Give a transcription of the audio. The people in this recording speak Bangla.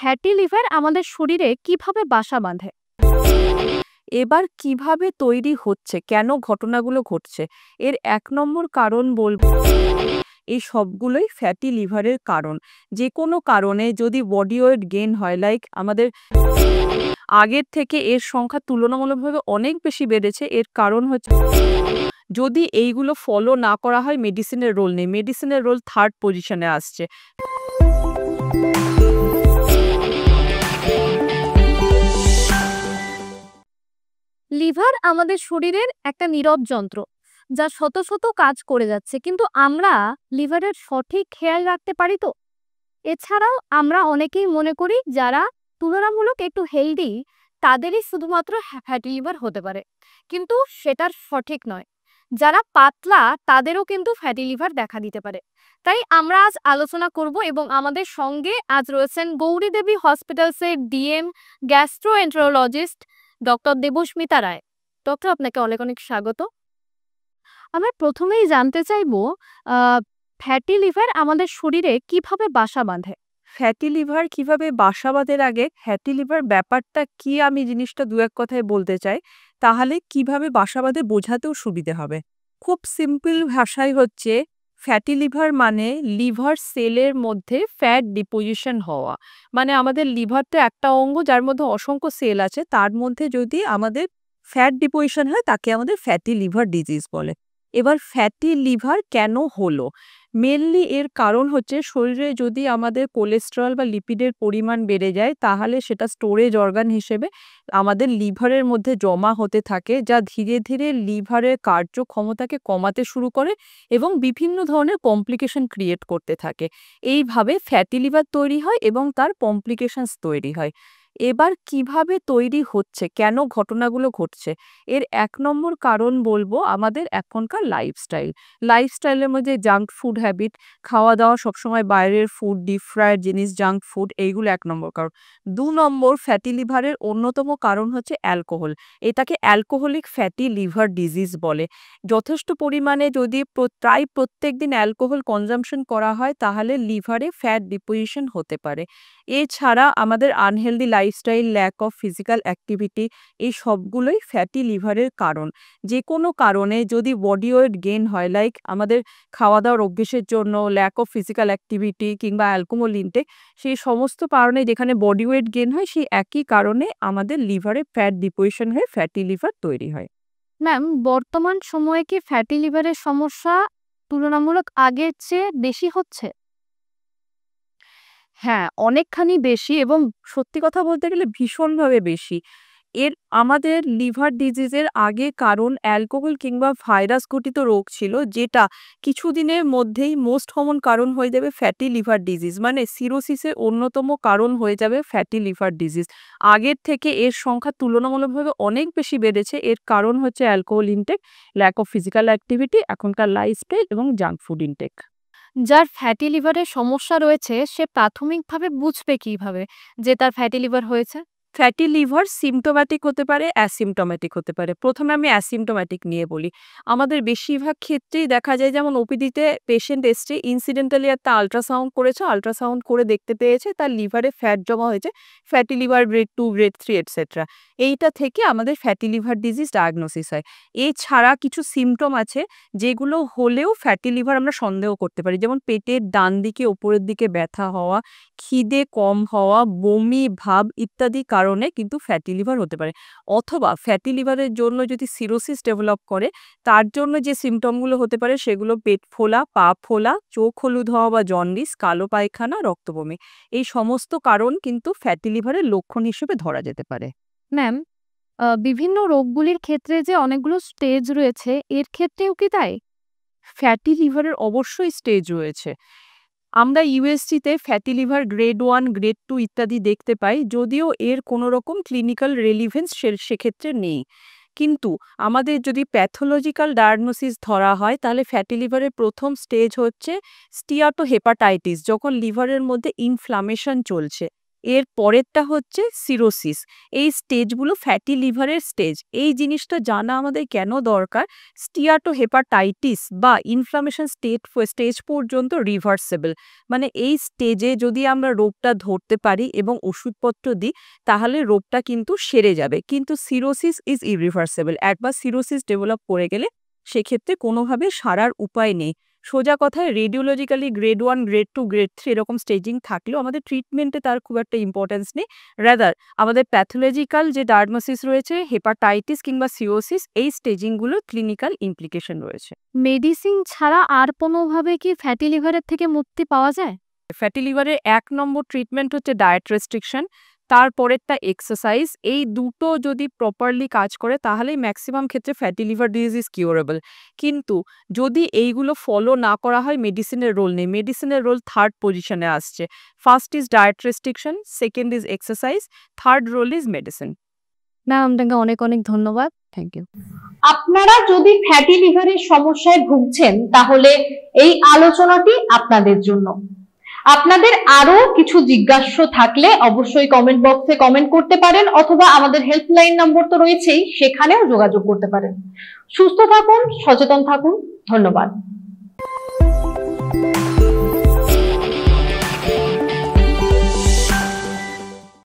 ফ্যাটি লিভার আমাদের শরীরে কিভাবে বাসা বাঁধে? এবার কিভাবে তৈরি হচ্ছে, কেন ঘটনাগুলো ঘটছে, এর ১ নম্বর কারণ বলব, এই সবগুলোই ফ্যাটি লিভারের কারণ। যেকোনো কারণে যদি বডি ওয়েট গেইন হয়, লাইক আমাদের আগের থেকে এর সংখ্যা তুলনামূলকভাবে অনেক বেশি বেড়েছে, এর কারণ হচ্ছে যদি এইগুলো ফলো না করা হয়, মেডিসিনের রোল নেই। মেডিসিনের রোল 3rd পজিশনে আসছে। লিভার আমাদের শরীরের একটা নীরব যন্ত্র, যা শত শত কাজ করে যাচ্ছে, কিন্তু আমরা লিভারের সঠিক খেয়াল রাখতে পারি তো? এছাড়াও আমরা অনেকেই মনে করি যারা তুলনামূলক একটু হেলদি তাদেরই শুধুমাত্র ফ্যাটি লিভার হতে পারে, কিন্তু সেটার সঠিক নয়। যারা পাতলা তাদেরও কিন্তু ফ্যাটি লিভার দেখা দিতে পারে। তাই আমরা আজ আলোচনা করব, এবং আমাদের সঙ্গে আজ রয়েছেন গৌরী দেবী হসপিটালসের ডিএম গ্যাস্ট্রোএন্টারোলজিস্ট ডক্টর দেবস্মিতা রায়। ডক্টর, আপনাকে অনেক অনেক স্বাগত। আমরা প্রথমেই জানতে চাইবো, ফ্যাটি লিভার আমাদের শরীরে কিভাবে বাসা বাঁধে? ফ্যাটি লিভার কিভাবে বাসা বাঁধে, আগে ফ্যাটি লিভার ব্যাপারটা কি আমি জিনিসটা দু এক কথায় বলতে চাই, তাহলে কিভাবে বাসা বাঁধে বোঝাতেও সুবিধে হবে। খুব সিম্পল ভাষায় হচ্ছে, ফ্যাটি লিভার মানে লিভার সেলের মধ্যে ফ্যাট ডিপোজিশন হওয়া। মানে আমাদের লিভার তো একটা অঙ্গ যার মধ্যে অসংখ্য সেল আছে, তার মধ্যে যদি আমাদের ফ্যাট ডিপোজিশন হয় তাকে আমাদের ফ্যাটি লিভার ডিজিজ বলে। এবার ফ্যাটি লিভার কেন হলো, মেনলি এর কারণ হচ্ছে শরীরে যদি আমাদের কোলেস্টেরল বা লিপিডের পরিমাণ বেড়ে যায়, তাহলে সেটা স্টোরেজ অর্গান হিসেবে আমাদের লিভারের মধ্যে জমা হতে থাকে, যা ধীরে ধীরে লিভারের কার্যক্ষমতাকে কমাতে শুরু করে এবং বিভিন্ন ধরনের কমপ্লিকেশন ক্রিয়েট করতে থাকে। এইভাবে ফ্যাটি লিভার তৈরি হয় এবং তার কমপ্লিকেশনস তৈরি হয়। এবার কিভাবে তৈরি হচ্ছে, কেন ঘটনাগুলো ঘটছে, এর ১ নম্বর কারণ বলবো আমাদের এখনকার লাইফস্টাইল। লাইফস্টাইলের মধ্যে জাঙ্ক ফুড হ্যাবিট, খাওয়া দাওয়া সবসময় বাইরের ফুড, ডিপ ফ্রাইড জিনিস, জাঙ্ক ফুড, এইগুলো ১ নম্বর কারণ। ২ নম্বর ফ্যাটি লিভারের অন্যতম কারণ হচ্ছে অ্যালকোহল। এটাকে অ্যালকোহলিক ফ্যাটি লিভার ডিজিজ বলে। যথেষ্ট পরিমাণে যদি প্রায় প্রত্যেকদিন অ্যালকোহল কনজাম্পশন করা হয়, তাহলে লিভারে ফ্যাট ডিপোজিশন হতে পারে। এছাড়া আমাদের unhealthy lifestyle, lack of physical activity, এই সবগুলোই ফ্যাটি লিভারের কারণ। যেকোনো কারণে যদি বডি ওয়েট গেইন হয়, লাইক আমাদের খাওয়া দাওয়ার অভ্যেসের জন্য, ল্যাক অফ ফিজিক্যাল অ্যাক্টিভিটি কিংবা অ্যালকোহল ইনটেক, সেই সমস্ত কারণে যেখানে বডি ওয়েট গেইন হয়, সেই একই কারণে আমাদের লিভারে ফ্যাট ডিপোজিশন হয়ে ফ্যাটি লিভার তৈরি হয়। ম্যাম, বর্তমান সময়ে কি ফ্যাটি লিভারের সমস্যা তুলনামূলক আগের চেয়ে বেশি হচ্ছে? হ্যাঁ, অনেকখানি বেশি, এবং সত্যি কথা বলতে গেলে ভীষণভাবে বেশি। এর আমাদের লিভার ডিজিজের আগে কারণ অ্যালকোহল কিংবা ভাইরাস ঘটিত রোগ ছিল, যেটা কিছুদিনের মধ্যেই মোস্ট কমন কারণ হয়ে যাবে ফ্যাটি লিভার ডিজিজ। মানে সিরোসিসের অন্যতম কারণ হয়ে যাবে ফ্যাটি লিভার ডিজিজ। আগের থেকে এর সংখ্যা তুলনামূলকভাবে অনেক বেশি বেড়েছে। এর কারণ হচ্ছে alcohol intake, lack of physical activity, এখনকার লাইফস্টাইল এবং জাঙ্ক ফুড ইনটেক। যার ফ্যাটি লিভারের সমস্যা রয়েছে সে প্রাথমিকভাবে বুঝবে কিভাবে যে তার ফ্যাটি লিভার হয়েছে? ফ্যাটি লিভার সিম্পটোম্যাটিক হতে পারে, অ্যাসিম্পটোম্যাটিক হতে পারে। প্রথমে আমি অ্যাসিম্পটোম্যাটিক নিয়ে বলি। আমাদের বেশিরভাগ ক্ষেত্রেই দেখা যায়, যেমন ওপিডিতে পেশেন্ট এসছে, ইনসিডেন্টালি একটা আল্ট্রাসাউন্ড করেছে, আল্ট্রাসাউন্ড করে দেখতে পেয়েছে তার লিভারে ফ্যাট জমা হয়েছে, fatty liver grade 2, grade 3 etcetera. এইটা থেকে আমাদের ফ্যাটি লিভার ডিজিজ ডায়াগনোসিস হয়। এছাড়া কিছু সিমটম আছে যেগুলো হলেও ফ্যাটি লিভার আমরা সন্দেহ করতে পারি, যেমন পেটের ডান দিকে ওপরের দিকে ব্যথা হওয়া, খিদে কম হওয়া, বমি ভাব ইত্যাদি কারণে কিন্তু ফ্যাটি লিভার হতে পারে। অথবা ফ্যাটি লিভারের জন্য যদি সিরোসিস ডেভেলপ করে, তার জন্য যে সিমটমগুলো হতে পারে সেগুলো পেট ফোলা, পা ফোলা, চোখ হলুদ হওয়া বা জন্ডিস, কালো পায়খানা, রক্তবমি। এই সমস্ত কারণ কিন্তু ফ্যাটি লিভারের লক্ষণ হিসেবে ধরা যেতে পারে। ম্যাম, বিভিন্ন রোগগুলির ক্ষেত্রে যে অনেকগুলো স্টেজ রয়েছে, এর ক্ষেত্রেও কি তাই? ফ্যাটি লিভারের অবশ্যই স্টেজ রয়েছে। আমরা ইউএসজিতে ফ্যাটি লিভার গ্রেড 1, গ্রেড 2 ইত্যাদি দেখতে পাই, যদিও এর কোনো রকম ক্লিনিক্যাল রেলিভেন্স সেক্ষেত্রে নেই। কিন্তু আমাদের যদি প্যাথোলজিক্যাল ডায়াগনোসিস ধরা হয়, তাহলে ফ্যাটি লিভারের প্রথম স্টেজ হচ্ছে স্টিয়াটোহেপাটাইটিস, যখন লিভারের মধ্যে ইনফ্লামেশন চলছে। এর পরেরটা হচ্ছে সিরোসিস। এই স্টেজগুলো ফ্যাটি লিভারের স্টেজ। এই জিনিসটা জানা আমাদের কেন দরকার? স্টিয়াটোহেপাটাইটিস বা ইনফ্লামেশন স্টেজ পর্যন্ত রিভার্সেবল। মানে এই স্টেজে যদি আমরা রোগটা ধরতে পারি এবং ওষুধপত্র দিই তাহলে রোগটা কিন্তু সেরে যাবে, কিন্তু সিরোসিস ইজ ইরিভার্সেবল। একবার সিরোসিস ডেভেলপ করে গেলে সেক্ষেত্রে কোনোভাবে সারার উপায় নেই। সোজা কথায় রেডিওলজিক্যালি গ্রেড 1, গ্রেড 2, গ্রেড 3 এরকম স্টেজিং থাকলেও আমাদের ট্রিটমেন্টে তার খুব একটা ইম্পর্টেন্স নেই। রাদার আমাদের প্যাথোলজিক্যাল যে ডায়াগনোসিস রয়েছে, হেপাটাইটিস কিংবা সিরোসিস, এই স্টেজিংগুলো ক্লিনিক্যাল ইমপ্লিকেশন রয়েছে। মেডিসিন ছাড়া আর কোনোভাবে কি ফ্যাটি লিভারের থেকে মুক্তি পাওয়া যায়? ফ্যাটি লিভারের 1 নম্বর ট্রিটমেন্ট হচ্ছে ডায়েট রেস্ট্রিকশন, তারপরেরটা এক্সারসাইজ। এই দুটো যদি প্রপারলি কাজ করে তাহলেই ম্যাক্সিমাম ক্ষেত্রে fatty liver disease is curable. কিন্তু যদি এইগুলো ফলো না করা হয় মেডিসিনের রোল নেই। মেডিসিনের রোল থার্ড পজিশনে আসছে। First is diet restriction, second is exercise, third role is medicine. Ma'am আপনাকে অনেক অনেক ধন্যবাদ। Thank you. আপনারা যদি ফ্যাটি লিভারের সমস্যায় ভুগছেন তাহলে এই আলোচনাটি আপনাদের জন্য। আপনাদের আরো কিছু জিজ্ঞাস্য থাকলে অবশ্যই কমেন্ট বক্সে কমেন্ট করতে পারেন, অথবা আমাদের হেল্পলাইন নম্বর তো রয়েছেই, সেখানেও যোগাযোগ করতে পারেন। সুস্থ থাকুন, সচেতন থাকুন। ধন্যবাদ।